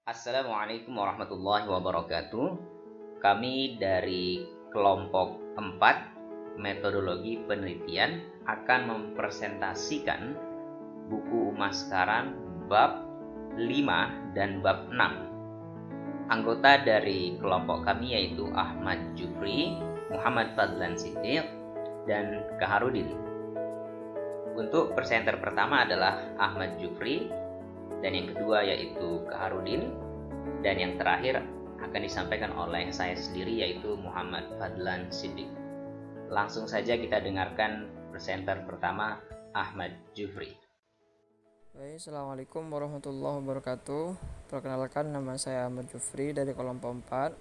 Assalamualaikum warahmatullahi wabarakatuh. Kami dari kelompok 4 metodologi penelitian akan mempresentasikan buku Umaskaran bab 5 dan bab 6. Anggota dari kelompok kami yaitu Ahmad Jufri, Muhammad Fadlan Siddiq, dan Kaharudin. Untuk presenter pertama adalah Ahmad Jufri, dan yang kedua yaitu Kaharudin, dan yang terakhir akan disampaikan oleh saya sendiri yaitu Muhammad Fadlan Siddiq. Langsung saja kita dengarkan presenter pertama, Ahmad Jufri. Baik, Assalamualaikum warahmatullahi wabarakatuh. Perkenalkan, nama saya Ahmad Jufri dari kelompok 4.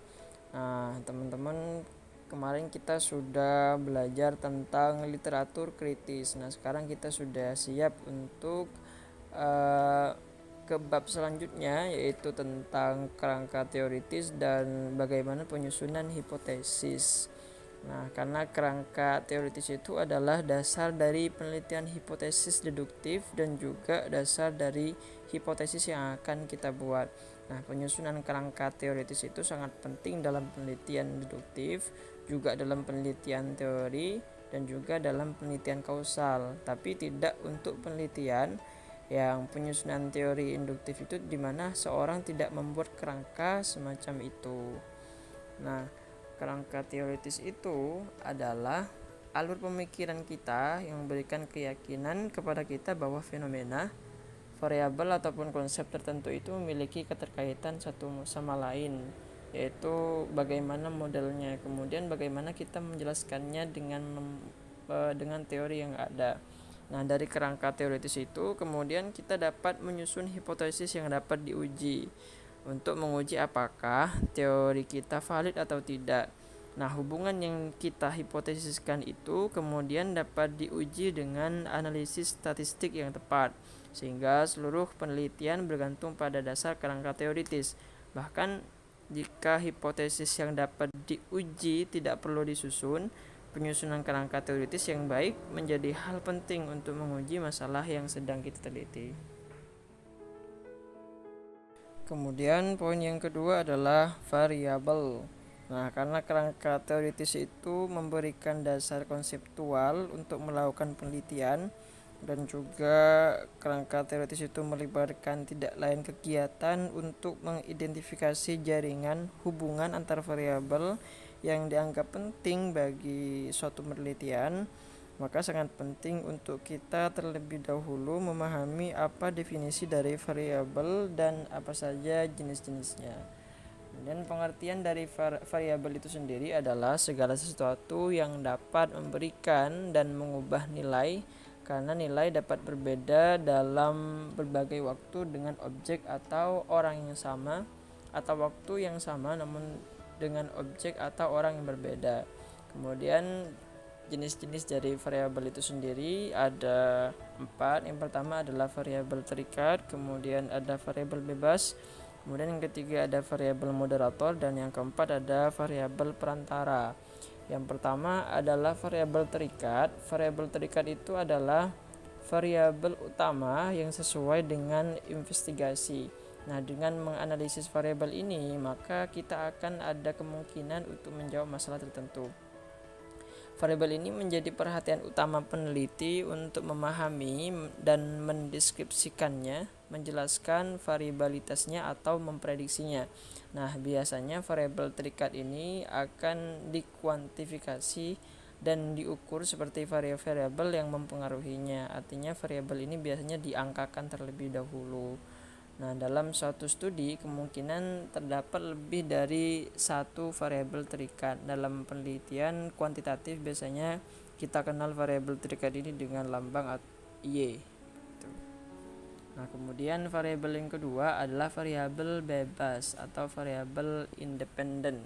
Nah, teman-teman, kemarin kita sudah belajar tentang literatur kritis. Nah, sekarang kita sudah siap untuk ke bab selanjutnya, yaitu tentang kerangka teoritis dan bagaimana penyusunan hipotesis. Nah, karena kerangka teoritis itu adalah dasar dari penelitian hipotesis deduktif dan juga dasar dari hipotesis yang akan kita buat. Nah, penyusunan kerangka teoritis itu sangat penting dalam penelitian deduktif, juga dalam penelitian teori, dan juga dalam penelitian kausal, tapi tidak untuk penelitian yang penyusunan teori induktif itu di mana seorang tidak membuat kerangka semacam itu. Nah, kerangka teoritis itu adalah alur pemikiran kita yang memberikan keyakinan kepada kita bahwa fenomena, variabel ataupun konsep tertentu itu memiliki keterkaitan satu sama lain, yaitu bagaimana modelnya, kemudian bagaimana kita menjelaskannya dengan teori yang ada. Nah, dari kerangka teoritis itu kemudian kita dapat menyusun hipotesis yang dapat diuji untuk menguji apakah teori kita valid atau tidak. Nah, hubungan yang kita hipotesiskan itu kemudian dapat diuji dengan analisis statistik yang tepat, sehingga seluruh penelitian bergantung pada dasar kerangka teoritis. Bahkan jika hipotesis yang dapat diuji tidak perlu disusun, penyusunan kerangka teoritis yang baik menjadi hal penting untuk menguji masalah yang sedang kita teliti. Kemudian poin yang kedua adalah variabel. Nah, karena kerangka teoritis itu memberikan dasar konseptual untuk melakukan penelitian, dan juga kerangka teoritis itu melibatkan tidak lain kegiatan untuk mengidentifikasi jaringan hubungan antar variabel yang dianggap penting bagi suatu penelitian, maka sangat penting untuk kita terlebih dahulu memahami apa definisi dari variabel dan apa saja jenis-jenisnya. Dan pengertian dari variabel itu sendiri adalah segala sesuatu yang dapat memberikan dan mengubah nilai, karena nilai dapat berbeda dalam berbagai waktu dengan objek atau orang yang sama, atau waktu yang sama namun dengan objek atau orang yang berbeda. Kemudian jenis-jenis dari variabel itu sendiri ada 4. Yang pertama adalah variabel terikat, kemudian ada variabel bebas, kemudian yang ketiga ada variabel moderator, dan yang keempat ada variabel perantara. Yang pertama adalah variabel terikat. Variabel terikat itu adalah variabel utama yang sesuai dengan investigasi. Nah, dengan menganalisis variabel ini, maka kita akan ada kemungkinan untuk menjawab masalah tertentu. Variabel ini menjadi perhatian utama peneliti untuk memahami dan mendeskripsikannya, menjelaskan variabilitasnya atau memprediksinya. Nah, biasanya variabel terikat ini akan dikuantifikasi dan diukur seperti variabel yang mempengaruhinya. Artinya variabel ini biasanya diangkakan terlebih dahulu. Nah, dalam suatu studi kemungkinan terdapat lebih dari satu variabel terikat. Dalam penelitian kuantitatif biasanya kita kenal variabel terikat ini dengan lambang Y. Nah, kemudian variabel yang kedua adalah variabel bebas atau variabel independen,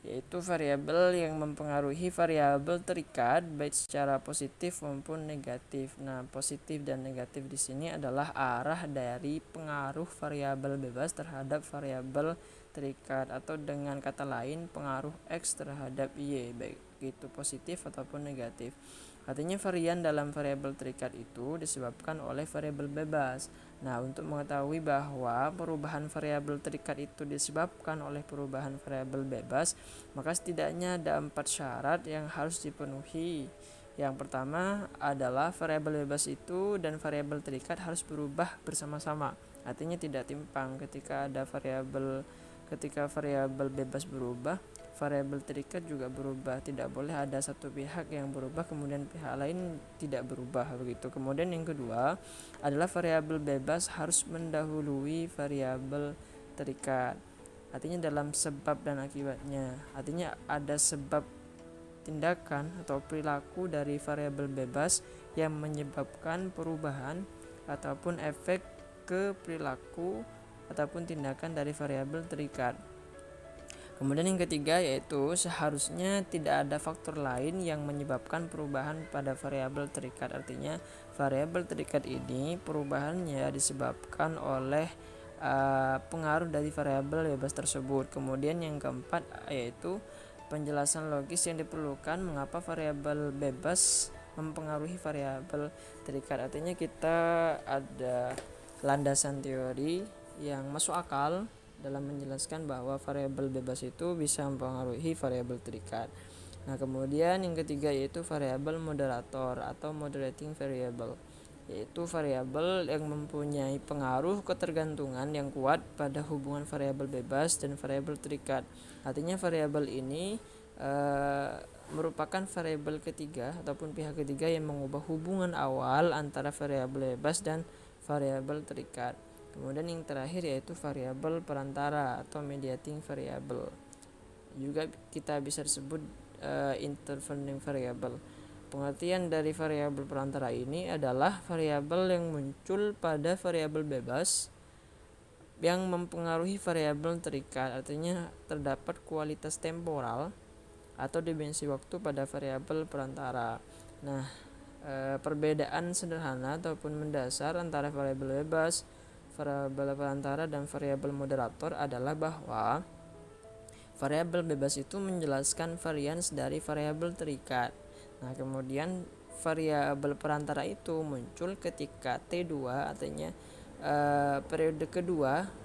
yaitu variabel yang mempengaruhi variabel terikat baik secara positif maupun negatif. Nah, positif dan negatif di sini adalah arah dari pengaruh variabel bebas terhadap variabel terikat, atau dengan kata lain pengaruh X terhadap Y, baik itu positif ataupun negatif. Artinya varian dalam variabel terikat itu disebabkan oleh variabel bebas. Nah, untuk mengetahui bahwa perubahan variabel terikat itu disebabkan oleh perubahan variabel bebas, maka setidaknya ada 4 syarat yang harus dipenuhi. Yang pertama adalah variabel bebas itu dan variabel terikat harus berubah bersama-sama. Artinya tidak timpang ketika variabel bebas berubah, variabel terikat juga berubah. Tidak boleh ada satu pihak yang berubah kemudian pihak lain tidak berubah begitu. Kemudian yang kedua adalah variabel bebas harus mendahului variabel terikat. Artinya dalam sebab dan akibatnya. Artinya ada sebab tindakan atau perilaku dari variabel bebas yang menyebabkan perubahan ataupun efek ke perilaku ataupun tindakan dari variabel terikat. Kemudian yang ketiga yaitu seharusnya tidak ada faktor lain yang menyebabkan perubahan pada variabel terikat. Artinya variabel terikat ini perubahannya disebabkan oleh pengaruh dari variabel bebas tersebut. Kemudian yang keempat yaitu penjelasan logis yang diperlukan mengapa variabel bebas mempengaruhi variabel terikat. Artinya kita ada landasan teori yang masuk akal dalam menjelaskan bahwa variabel bebas itu bisa mempengaruhi variabel terikat. Nah, kemudian yang ketiga yaitu variabel moderator atau moderating variable, yaitu variabel yang mempunyai pengaruh ketergantungan yang kuat pada hubungan variabel bebas dan variabel terikat. Artinya variabel ini merupakan variabel ketiga ataupun pihak ketiga yang mengubah hubungan awal antara variabel bebas dan variabel terikat. Kemudian yang terakhir yaitu variabel perantara atau mediating variable. Juga kita bisa disebut intervening variable. Pengertian dari variabel perantara ini adalah variabel yang muncul pada variabel bebas yang mempengaruhi variabel terikat. Artinya terdapat kualitas temporal atau dimensi waktu pada variabel perantara. Nah, perbedaan sederhana ataupun mendasar antara variabel bebas, variabel perantara dan variabel moderator adalah bahwa variabel bebas itu menjelaskan varians dari variabel terikat. Nah, kemudian variabel perantara itu muncul ketika T2 artinya periode kedua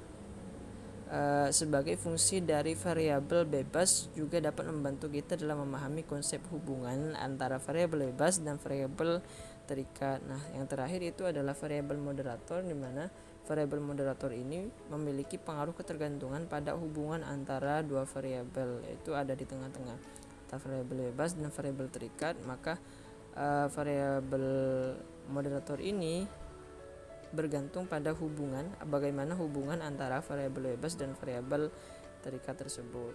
sebagai fungsi dari variabel bebas juga dapat membantu kita dalam memahami konsep hubungan antara variabel bebas dan variabel terikat. Nah, yang terakhir itu adalah variabel moderator, di mana variabel moderator ini memiliki pengaruh ketergantungan pada hubungan antara dua variabel, yaitu ada di tengah-tengah antara variabel bebas dan variabel terikat. Maka variabel moderator ini bergantung pada bagaimana hubungan antara variabel bebas dan variabel terikat tersebut.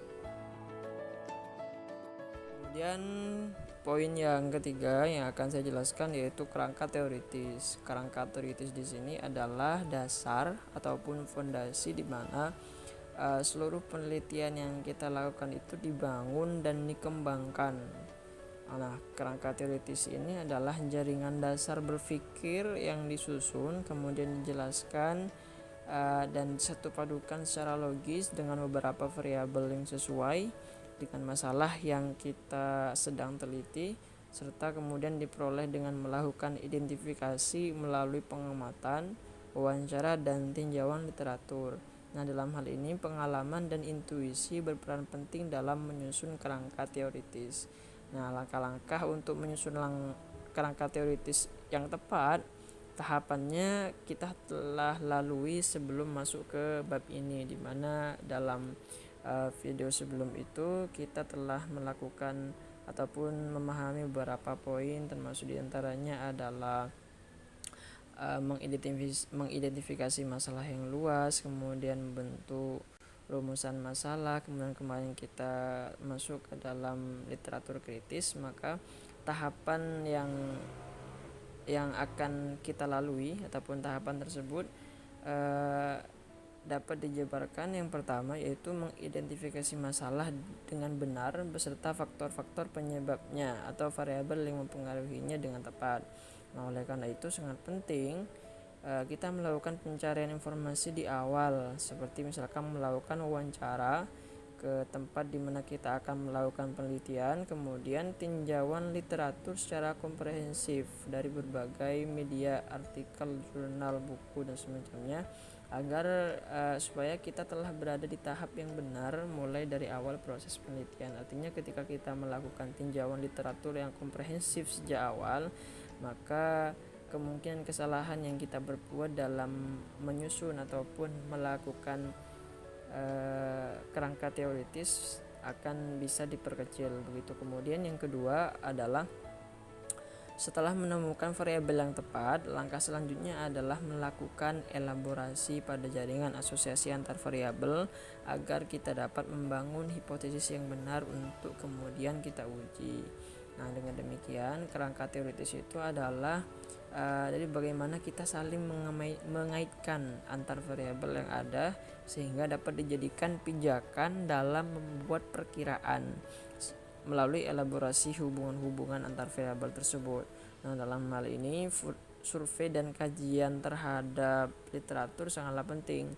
Kemudian poin yang ketiga yang akan saya jelaskan yaitu kerangka teoritis. Kerangka teoritis di sini adalah dasar ataupun fondasi di mana seluruh penelitian yang kita lakukan itu dibangun dan dikembangkan. Nah, kerangka teoritis ini adalah jaringan dasar berpikir yang disusun, kemudian dijelaskan dan satu padukan secara logis dengan beberapa variabel yang sesuai dengan masalah yang kita sedang teliti, serta kemudian diperoleh dengan melakukan identifikasi melalui pengamatan, wawancara, dan tinjauan literatur. Nah, dalam hal ini pengalaman dan intuisi berperan penting dalam menyusun kerangka teoritis. Nah, langkah-langkah untuk menyusun kerangka teoritis yang tepat, tahapannya kita telah lalui sebelum masuk ke bab ini, di mana dalam video sebelum itu kita telah melakukan ataupun memahami beberapa poin, termasuk diantaranya adalah mengidentifikasi masalah yang luas, kemudian membentuk rumusan masalah, kemudian kemarin kita masuk ke dalam literatur kritis. Maka tahapan yang akan kita lalui ataupun tahapan tersebut dapat dijabarkan. Yang pertama yaitu mengidentifikasi masalah dengan benar beserta faktor-faktor penyebabnya atau variabel yang mempengaruhinya dengan tepat. Nah, oleh karena itu sangat penting kita melakukan pencarian informasi di awal, seperti misalkan melakukan wawancara ke tempat di mana kita akan melakukan penelitian, kemudian tinjauan literatur secara komprehensif dari berbagai media, artikel, jurnal, buku dan semacamnya, agar supaya kita telah berada di tahap yang benar mulai dari awal proses penelitian. Artinya ketika kita melakukan tinjauan literatur yang komprehensif sejak awal, maka kemungkinan kesalahan yang kita berbuat dalam menyusun ataupun melakukan kerangka teoritis akan bisa diperkecil begitu. Kemudian yang kedua adalah setelah menemukan variabel yang tepat, langkah selanjutnya adalah melakukan elaborasi pada jaringan asosiasi antar variabel agar kita dapat membangun hipotesis yang benar untuk kemudian kita uji. Nah, dengan demikian kerangka teoritis itu adalah dari bagaimana kita saling mengaitkan antar variabel yang ada sehingga dapat dijadikan pijakan dalam membuat perkiraan melalui elaborasi hubungan-hubungan antar variabel tersebut. Nah, dalam hal ini survei dan kajian terhadap literatur sangatlah penting.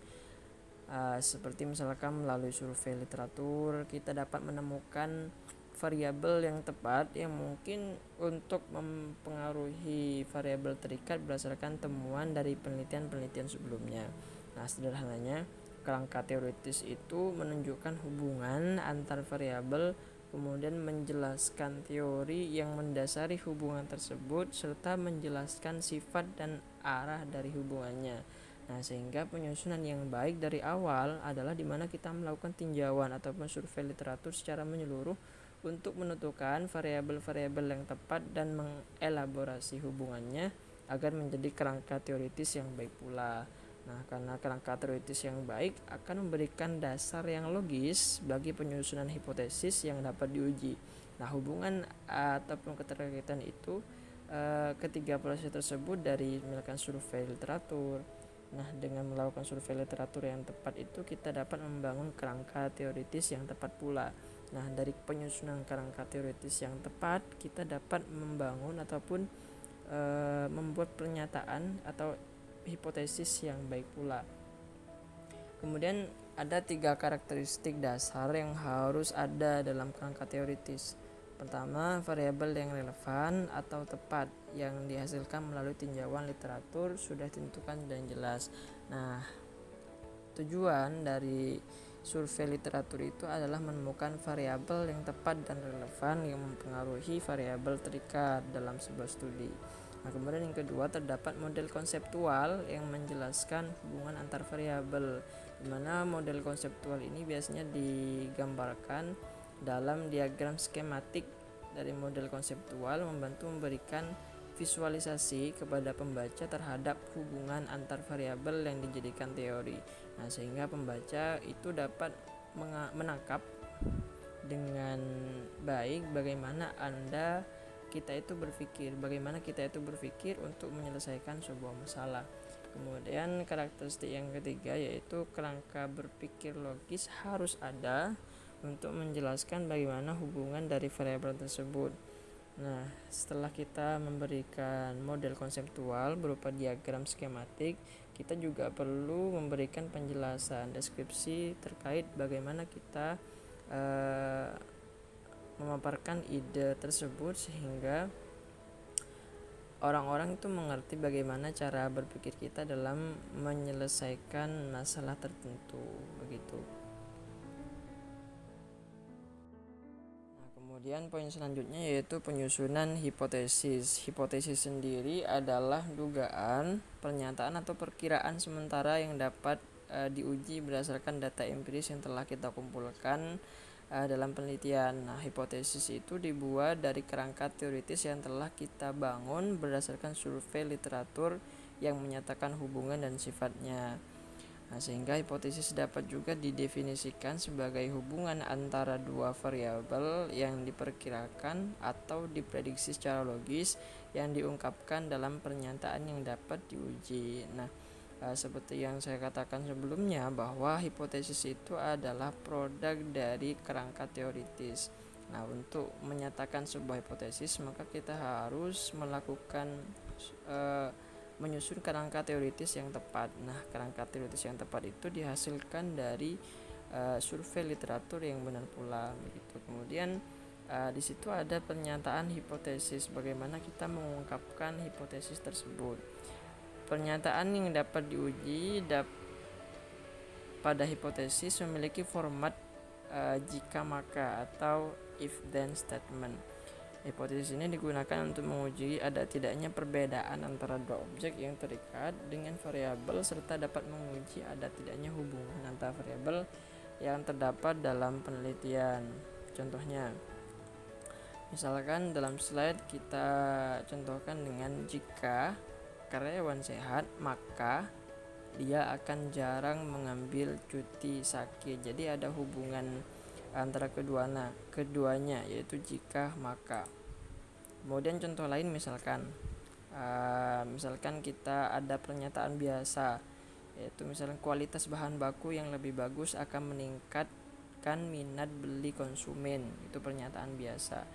Seperti misalkan melalui survei literatur kita dapat menemukan variabel yang tepat yang mungkin untuk mempengaruhi variabel terikat berdasarkan temuan dari penelitian-penelitian sebelumnya. Nah, sederhananya kerangka teoritis itu menunjukkan hubungan antar variabel, kemudian menjelaskan teori yang mendasari hubungan tersebut serta menjelaskan sifat dan arah dari hubungannya. Nah, sehingga penyusunan yang baik dari awal adalah di mana kita melakukan tinjauan ataupun survei literatur secara menyeluruh untuk menentukan variabel-variabel yang tepat dan mengelaborasi hubungannya agar menjadi kerangka teoritis yang baik pula. Nah, karena kerangka teoritis yang baik akan memberikan dasar yang logis bagi penyusunan hipotesis yang dapat diuji. Nah, hubungan ataupun keterkaitan itu ketiga proses tersebut dari melakukan survei literatur. Nah, dengan melakukan survei literatur yang tepat itu kita dapat membangun kerangka teoritis yang tepat pula. Nah, dari penyusunan kerangka teoritis yang tepat kita dapat membangun ataupun membuat pernyataan atau hipotesis yang baik pula. Kemudian ada 3 karakteristik dasar yang harus ada dalam kerangka teoritis. Pertama, variabel yang relevan atau tepat yang dihasilkan melalui tinjauan literatur sudah ditentukan dan jelas. Nah, tujuan dari survei literatur itu adalah menemukan variabel yang tepat dan relevan yang mempengaruhi variabel terikat dalam sebuah studi. Nah, kemudian yang kedua, terdapat model konseptual yang menjelaskan hubungan antar variabel, di mana model konseptual ini biasanya digambarkan dalam diagram skematik. Dari model konseptual membantu memberikan visualisasi kepada pembaca terhadap hubungan antar variabel yang dijadikan teori. Nah, sehingga pembaca itu dapat menangkap dengan baik bagaimana kita itu berpikir untuk menyelesaikan sebuah masalah. Kemudian karakteristik yang ketiga yaitu kerangka berpikir logis harus ada untuk menjelaskan bagaimana hubungan dari variabel tersebut. Nah, setelah kita memberikan model konseptual berupa diagram skematik, kita juga perlu memberikan penjelasan deskripsi terkait bagaimana kita memaparkan ide tersebut sehingga orang-orang itu mengerti bagaimana cara berpikir kita dalam menyelesaikan masalah tertentu begitu. Kemudian poin selanjutnya yaitu penyusunan hipotesis. Hipotesis sendiri adalah dugaan, pernyataan atau perkiraan sementara yang dapat diuji berdasarkan data empiris yang telah kita kumpulkan dalam penelitian. Nah, hipotesis itu dibuat dari kerangka teoritis yang telah kita bangun berdasarkan survei literatur yang menyatakan hubungan dan sifatnya. Nah, sehingga hipotesis dapat juga didefinisikan sebagai hubungan antara dua variabel yang diperkirakan atau diprediksi secara logis yang diungkapkan dalam pernyataan yang dapat diuji. Nah, seperti yang saya katakan sebelumnya bahwa hipotesis itu adalah produk dari kerangka teoritis. Nah, untuk menyatakan sebuah hipotesis maka kita harus melakukan menyusun kerangka teoritis yang tepat. Nah, kerangka teoritis yang tepat itu dihasilkan dari survei literatur yang benar pula begitu. Kemudian di situ ada pernyataan hipotesis, bagaimana kita mengungkapkan hipotesis tersebut. Pernyataan yang dapat diuji pada hipotesis memiliki format jika maka atau if then statement. Hipotesis ini digunakan untuk menguji ada tidaknya perbedaan antara dua objek yang terikat dengan variabel, serta dapat menguji ada tidaknya hubungan antara variabel yang terdapat dalam penelitian. Contohnya, misalkan dalam slide kita contohkan dengan jika karyawan sehat maka dia akan jarang mengambil cuti sakit. Jadi ada hubungan antara keduanya, yaitu jika maka. Kemudian contoh lain misalkan kita ada pernyataan biasa, yaitu misalnya kualitas bahan baku yang lebih bagus akan meningkatkan minat beli konsumen. Itu pernyataan biasa.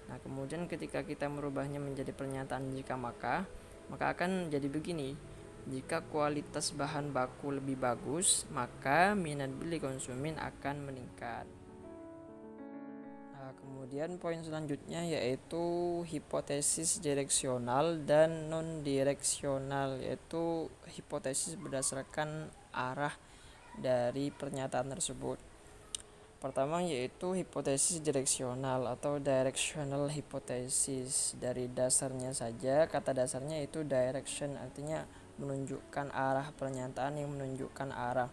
Nah, kemudian ketika kita merubahnya menjadi pernyataan jika maka akan jadi begini: jika kualitas bahan baku lebih bagus, maka minat beli konsumen akan meningkat. Nah, kemudian poin selanjutnya yaitu hipotesis direksional dan non-direksional, yaitu hipotesis berdasarkan arah dari pernyataan tersebut. Pertama yaitu hipotesis direksional atau directional hypothesis. Dari dasarnya saja, kata dasarnya itu direction, artinya menunjukkan arah, pernyataan yang menunjukkan arah.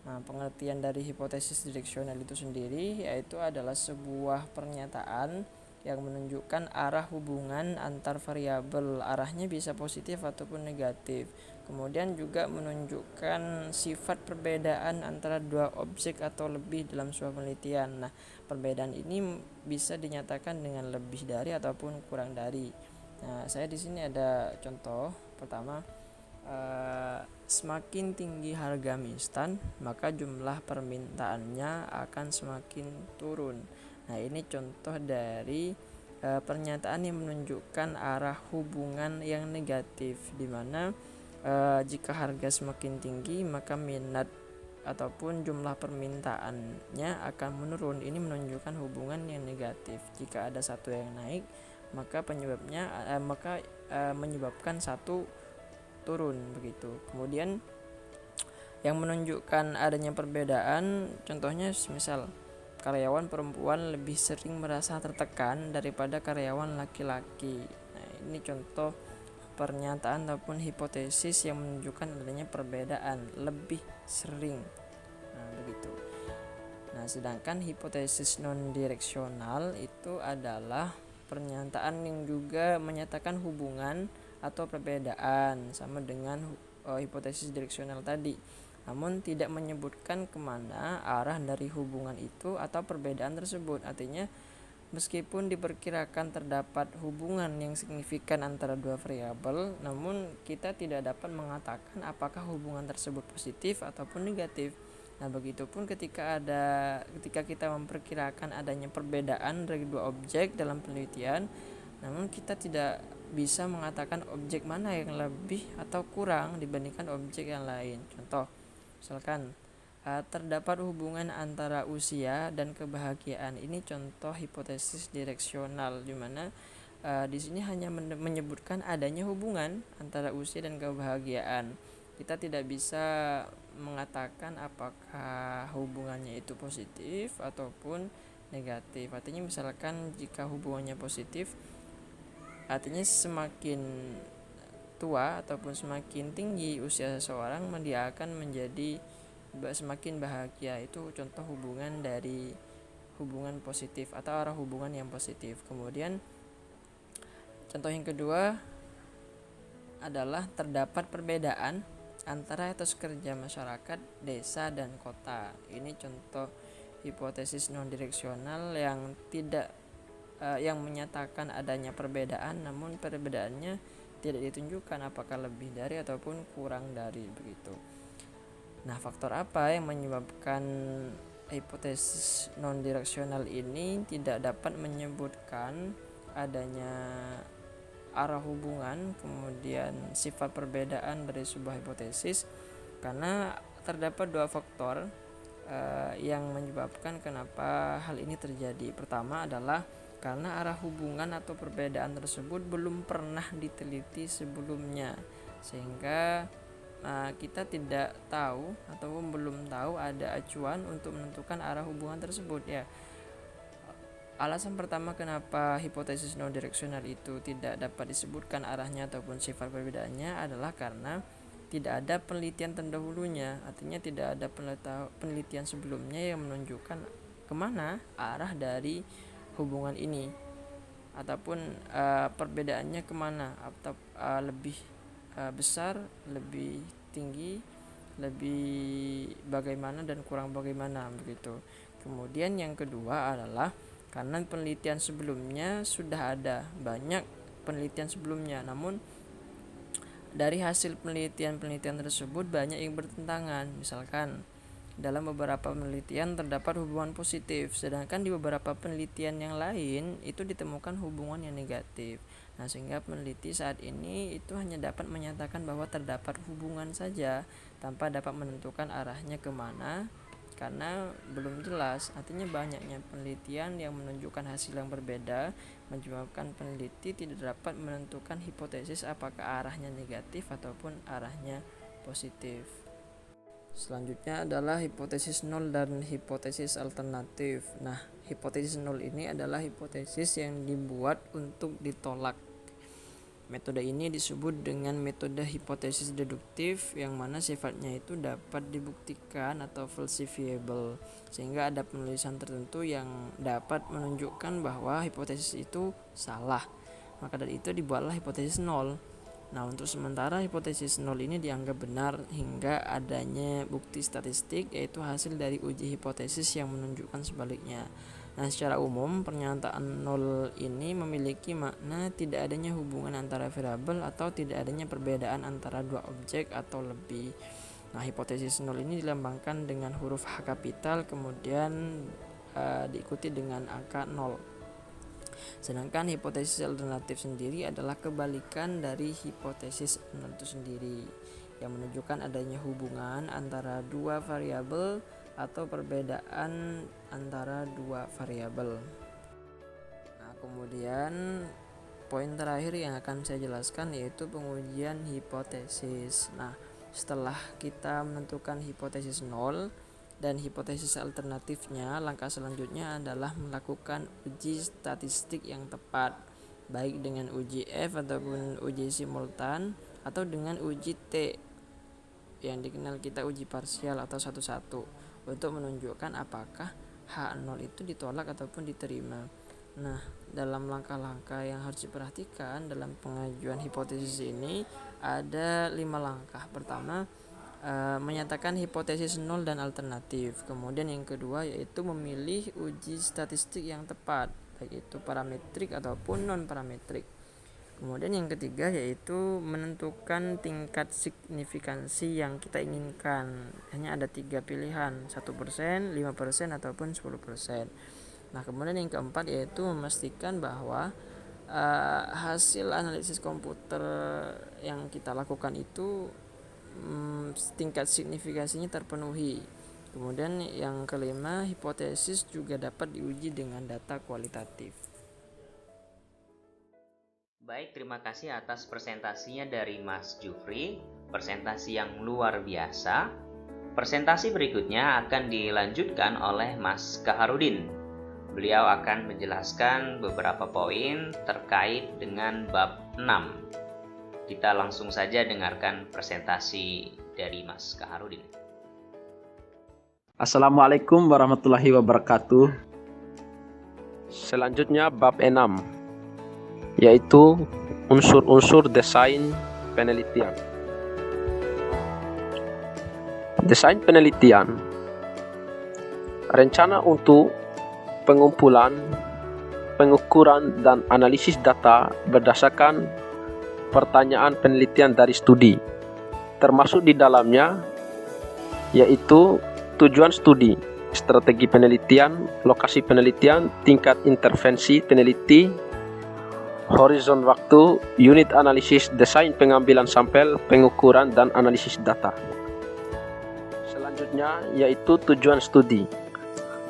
Nah, pengertian dari hipotesis direksional itu sendiri yaitu adalah sebuah pernyataan yang menunjukkan arah hubungan antar variabel. Arahnya bisa positif ataupun negatif. Kemudian juga menunjukkan sifat perbedaan antara dua objek atau lebih dalam suatu penelitian. Nah, perbedaan ini bisa dinyatakan dengan lebih dari ataupun kurang dari. Nah, saya di sini ada contoh. Pertama, semakin tinggi harga mie instan, maka jumlah permintaannya akan semakin turun. Nah, ini contoh dari pernyataan yang menunjukkan arah hubungan yang negatif, di mana jika harga semakin tinggi maka minat ataupun jumlah permintaannya akan menurun. Ini menunjukkan hubungan yang negatif. Jika ada satu yang naik, maka menyebabkan satu turun begitu. Kemudian yang menunjukkan adanya perbedaan, contohnya misal karyawan perempuan lebih sering merasa tertekan daripada karyawan laki-laki. Nah, ini contoh pernyataan ataupun hipotesis yang menunjukkan adanya perbedaan lebih sering. Nah, begitu. Nah, sedangkan hipotesis non direksional itu adalah pernyataan yang juga menyatakan hubungan atau perbedaan sama dengan hipotesis direksional tadi, namun tidak menyebutkan kemana arah dari hubungan itu atau perbedaan tersebut. Artinya, meskipun diperkirakan terdapat hubungan yang signifikan antara dua variabel, namun kita tidak dapat mengatakan apakah hubungan tersebut positif ataupun negatif. Nah, begitupun ketika kita memperkirakan adanya perbedaan dari dua objek dalam penelitian, namun kita tidak bisa mengatakan objek mana yang lebih atau kurang dibandingkan objek yang lain. Contoh, misalkan terdapat hubungan antara usia dan kebahagiaan. Ini contoh hipotesis direksional, di mana di sini hanya menyebutkan adanya hubungan antara usia dan kebahagiaan. Kita tidak bisa mengatakan apakah hubungannya itu positif ataupun negatif. Artinya misalkan jika hubungannya positif, artinya semakin tua ataupun semakin tinggi usia seseorang, dia akan menjadi semakin bahagia. Itu contoh hubungan dari hubungan positif atau arah hubungan yang positif. Kemudian contoh yang kedua adalah terdapat perbedaan antara etos kerja masyarakat desa dan kota. Ini contoh hipotesis non direksional yang yang menyatakan adanya perbedaan, namun perbedaannya tidak ditunjukkan apakah lebih dari ataupun kurang dari begitu. Nah, faktor apa yang menyebabkan hipotesis non direksional ini tidak dapat menyebutkan adanya arah hubungan, kemudian sifat perbedaan dari sebuah hipotesis? Karena terdapat dua faktor yang menyebabkan kenapa hal ini terjadi. Pertama adalah karena arah hubungan atau perbedaan tersebut belum pernah diteliti sebelumnya, sehingga kita tidak tahu ataupun belum tahu ada acuan untuk menentukan arah hubungan tersebut ya. Alasan pertama kenapa hipotesis no direksional itu tidak dapat disebutkan arahnya ataupun sifat perbedaannya adalah karena tidak ada penelitian terdahulunya. Artinya tidak ada penelitian sebelumnya yang menunjukkan kemana arah dari hubungan ini ataupun perbedaannya kemana, atau lebih besar, lebih tinggi, lebih bagaimana dan kurang bagaimana begitu. Kemudian yang kedua adalah karena penelitian sebelumnya sudah ada banyak penelitian sebelumnya, namun dari hasil penelitian tersebut banyak yang bertentangan. Misalkan dalam beberapa penelitian terdapat hubungan positif, sedangkan di beberapa penelitian yang lain itu ditemukan hubungan yang negatif. Nah, sehingga peneliti saat ini itu hanya dapat menyatakan bahwa terdapat hubungan saja tanpa dapat menentukan arahnya kemana, karena belum jelas. Artinya banyaknya penelitian yang menunjukkan hasil yang berbeda menyebabkan peneliti tidak dapat menentukan hipotesis apakah arahnya negatif ataupun arahnya positif. Selanjutnya adalah hipotesis nol dan hipotesis alternatif. Nah, hipotesis nol ini adalah hipotesis yang dibuat untuk ditolak. Metode ini disebut dengan metode hipotesis deduktif, yang mana sifatnya itu dapat dibuktikan atau falsifiable, sehingga ada penulisan tertentu yang dapat menunjukkan bahwa hipotesis itu salah. Maka dari itu dibuatlah hipotesis nol. Nah, untuk sementara hipotesis nol ini dianggap benar hingga adanya bukti statistik, yaitu hasil dari uji hipotesis yang menunjukkan sebaliknya. Nah, secara umum pernyataan nol ini memiliki makna tidak adanya hubungan antara variabel atau tidak adanya perbedaan antara dua objek atau lebih. Nah, hipotesis nol ini dilambangkan dengan huruf H kapital, kemudian diikuti dengan angka 0. Sedangkan hipotesis alternatif sendiri adalah kebalikan dari hipotesis nol itu sendiri, yang menunjukkan adanya hubungan antara dua variabel atau perbedaan antara dua variabel. Nah, kemudian poin terakhir yang akan saya jelaskan yaitu pengujian hipotesis. Nah, setelah kita menentukan hipotesis nol dan hipotesis alternatifnya, langkah selanjutnya adalah melakukan uji statistik yang tepat, baik dengan uji F ataupun uji simultan atau dengan uji T yang dikenal kita uji parsial atau satu-satu, untuk menunjukkan apakah H0 itu ditolak ataupun diterima. Nah, dalam langkah-langkah yang harus diperhatikan dalam pengajuan hipotesis ini ada 5 langkah. Pertama, menyatakan hipotesis nol dan alternatif. Kemudian yang kedua yaitu memilih uji statistik yang tepat, baik itu parametrik ataupun non parametrik. Kemudian yang ketiga yaitu menentukan tingkat signifikansi yang kita inginkan. Hanya ada 3 pilihan, 1%, 5%, ataupun 10%. Nah, kemudian yang keempat yaitu memastikan bahwa hasil analisis komputer yang kita lakukan itu tingkat signifikansinya terpenuhi. Kemudian yang kelima, hipotesis juga dapat diuji dengan data kualitatif. Baik, terima kasih atas presentasinya dari Mas Jufri, presentasi yang luar biasa. Presentasi berikutnya akan dilanjutkan oleh Mas Kaharudin. Beliau akan menjelaskan beberapa poin terkait dengan bab 6. Kita langsung saja dengarkan presentasi dari Mas Kaharudin. Assalamualaikum warahmatullahi wabarakatuh. Selanjutnya bab 6, yaitu unsur-unsur desain penelitian. Desain penelitian, rencana untuk pengumpulan, pengukuran, dan analisis data berdasarkan pertanyaan penelitian dari studi, termasuk di dalamnya yaitu tujuan studi, strategi penelitian, lokasi penelitian, tingkat intervensi peneliti, horizon waktu, unit analisis, desain pengambilan sampel, pengukuran, dan analisis data. Selanjutnya yaitu tujuan studi.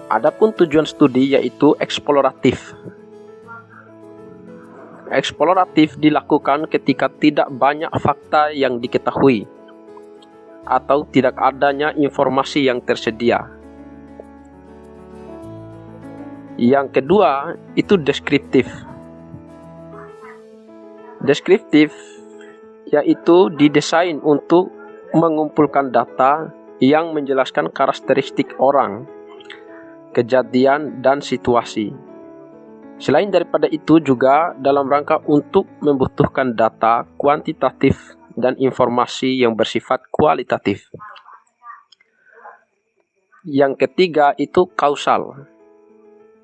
Adapun tujuan studi yaitu eksploratif. Eksploratif dilakukan ketika tidak banyak fakta yang diketahui atau tidak adanya informasi yang tersedia. Yang kedua itu deskriptif. Deskriptif yaitu didesain untuk mengumpulkan data yang menjelaskan karakteristik orang, kejadian, dan situasi. Selain daripada itu juga dalam rangka untuk membutuhkan data kuantitatif dan informasi yang bersifat kualitatif. Yang ketiga itu kausal.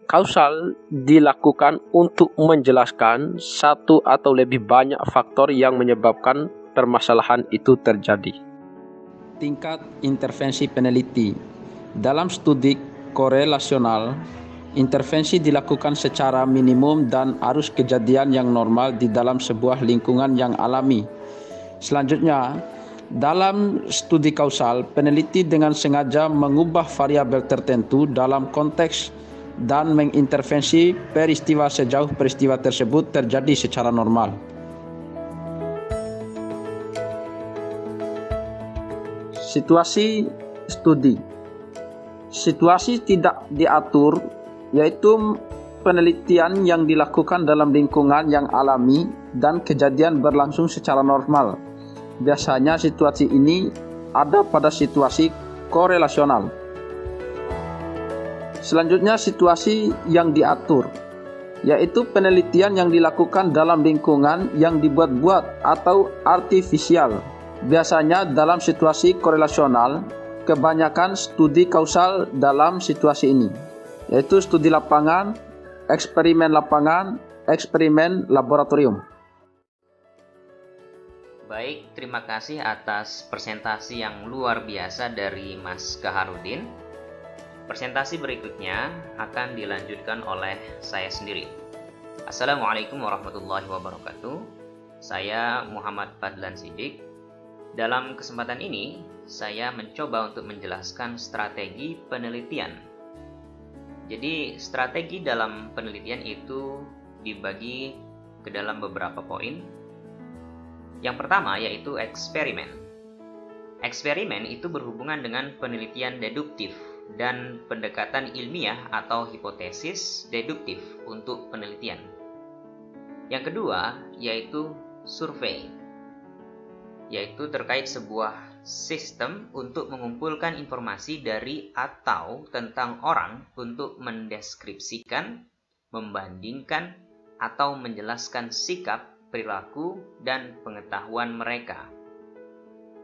Kausal dilakukan untuk menjelaskan satu atau lebih banyak faktor yang menyebabkan permasalahan itu terjadi. Tingkat intervensi peneliti. Dalam studi korelasional, intervensi dilakukan secara minimum dan arus kejadian yang normal di dalam sebuah lingkungan yang alami. Selanjutnya, dalam studi kausal, peneliti dengan sengaja mengubah variabel tertentu dalam konteks dan mengintervensi peristiwa sejauh peristiwa tersebut terjadi secara normal. Situasi studi. Situasi tidak diatur, yaitu penelitian yang dilakukan dalam lingkungan yang alami dan kejadian berlangsung secara normal. Biasanya situasi ini ada pada situasi korelasional. Selanjutnya situasi yang diatur, yaitu penelitian yang dilakukan dalam lingkungan yang dibuat-buat atau artifisial. Biasanya dalam situasi korelasional, kebanyakan studi kausal dalam situasi ini, yaitu studi lapangan, eksperimen laboratorium. Baik, terima kasih atas presentasi yang luar biasa dari Mas Kaharudin. Presentasi berikutnya akan dilanjutkan oleh saya sendiri. Assalamualaikum warahmatullahi wabarakatuh. Saya Muhammad Fadlan Siddiq. Dalam kesempatan ini, saya mencoba untuk menjelaskan strategi penelitian. Jadi, strategi dalam penelitian itu dibagi ke dalam beberapa poin. Yang pertama yaitu eksperimen. Eksperimen itu berhubungan dengan penelitian deduktif dan pendekatan ilmiah atau hipotesis deduktif untuk penelitian. Yang kedua yaitu survei, yaitu terkait sebuah sistem untuk mengumpulkan informasi dari atau tentang orang untuk mendeskripsikan, membandingkan, atau menjelaskan sikap, perilaku, dan pengetahuan mereka.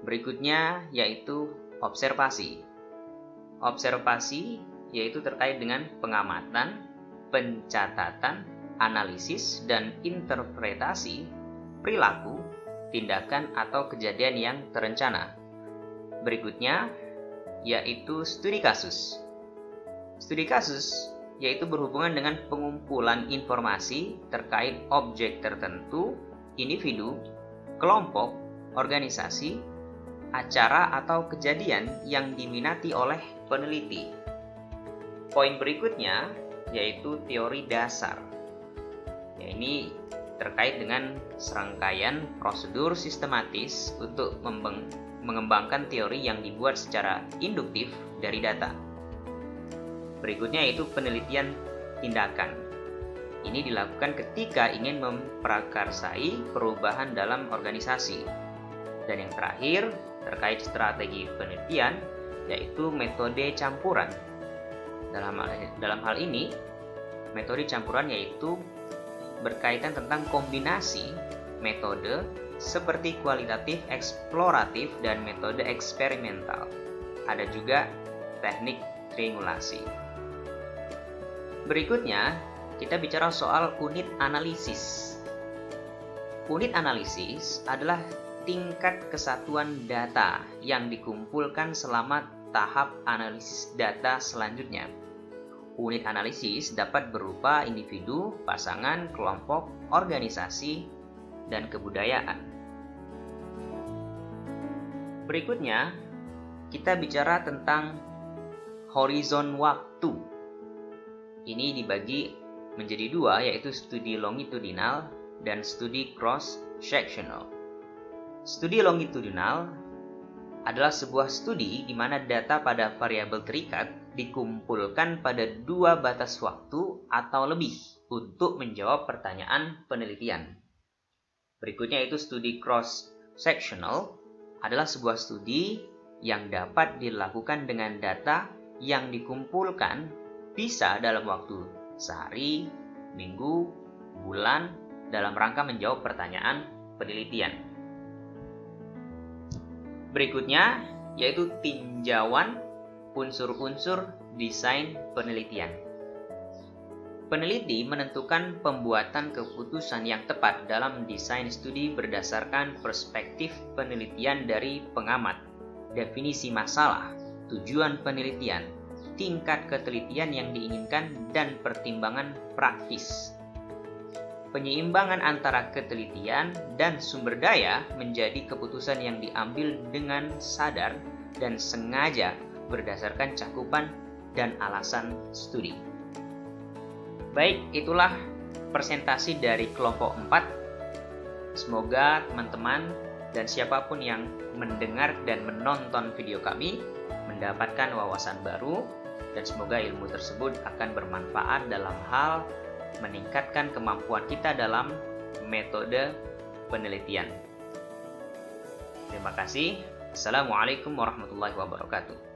Berikutnya yaitu observasi. Observasi yaitu terkait dengan pengamatan, pencatatan, analisis, dan interpretasi perilaku, tindakan, atau kejadian yang terencana. Berikutnya yaitu studi kasus. Studi kasus yaitu berhubungan dengan pengumpulan informasi terkait objek tertentu, individu, kelompok, organisasi, acara atau kejadian yang diminati oleh peneliti. Poin berikutnya yaitu teori dasar. Ya, ini terkait dengan serangkaian prosedur sistematis untuk mengembangkan teori yang dibuat secara induktif dari data. Berikutnya yaitu penelitian tindakan. Ini dilakukan ketika ingin memprakarsai perubahan dalam organisasi. Dan yang terakhir, terkait strategi penelitian, yaitu metode campuran. Dalam hal ini, metode campuran yaitu berkaitan tentang kombinasi metode seperti kualitatif, eksploratif, dan metode eksperimental. Ada juga teknik triangulasi. Berikutnya, kita bicara soal unit analisis. Unit analisis adalah tingkat kesatuan data yang dikumpulkan selama tahap analisis data selanjutnya. Unit analisis dapat berupa individu, pasangan, kelompok, organisasi, dan kebudayaan. Berikutnya, kita bicara tentang horizon waktu. Ini dibagi menjadi dua, yaitu studi longitudinal dan studi cross-sectional. Studi longitudinal adalah sebuah studi di mana data pada variabel terikat dikumpulkan pada dua batas waktu atau lebih untuk menjawab pertanyaan penelitian. Berikutnya yaitu studi cross-sectional adalah sebuah studi yang dapat dilakukan dengan data yang dikumpulkan bisa dalam waktu sehari, minggu, bulan dalam rangka menjawab pertanyaan penelitian. Berikutnya yaitu tinjauan unsur-unsur desain penelitian. Peneliti menentukan pembuatan keputusan yang tepat dalam desain studi berdasarkan perspektif penelitian dari pengamat, definisi masalah, tujuan penelitian, tingkat ketelitian yang diinginkan, dan pertimbangan praktis. Penyeimbangan antara ketelitian dan sumber daya menjadi keputusan yang diambil dengan sadar dan sengaja berdasarkan cakupan dan alasan studi. Baik, itulah presentasi dari kelompok 4. Semoga teman-teman dan siapapun yang mendengar dan menonton video kami mendapatkan wawasan baru, dan semoga ilmu tersebut akan bermanfaat dalam hal meningkatkan kemampuan kita dalam metode penelitian. Terima kasih. Assalamualaikum warahmatullahi wabarakatuh.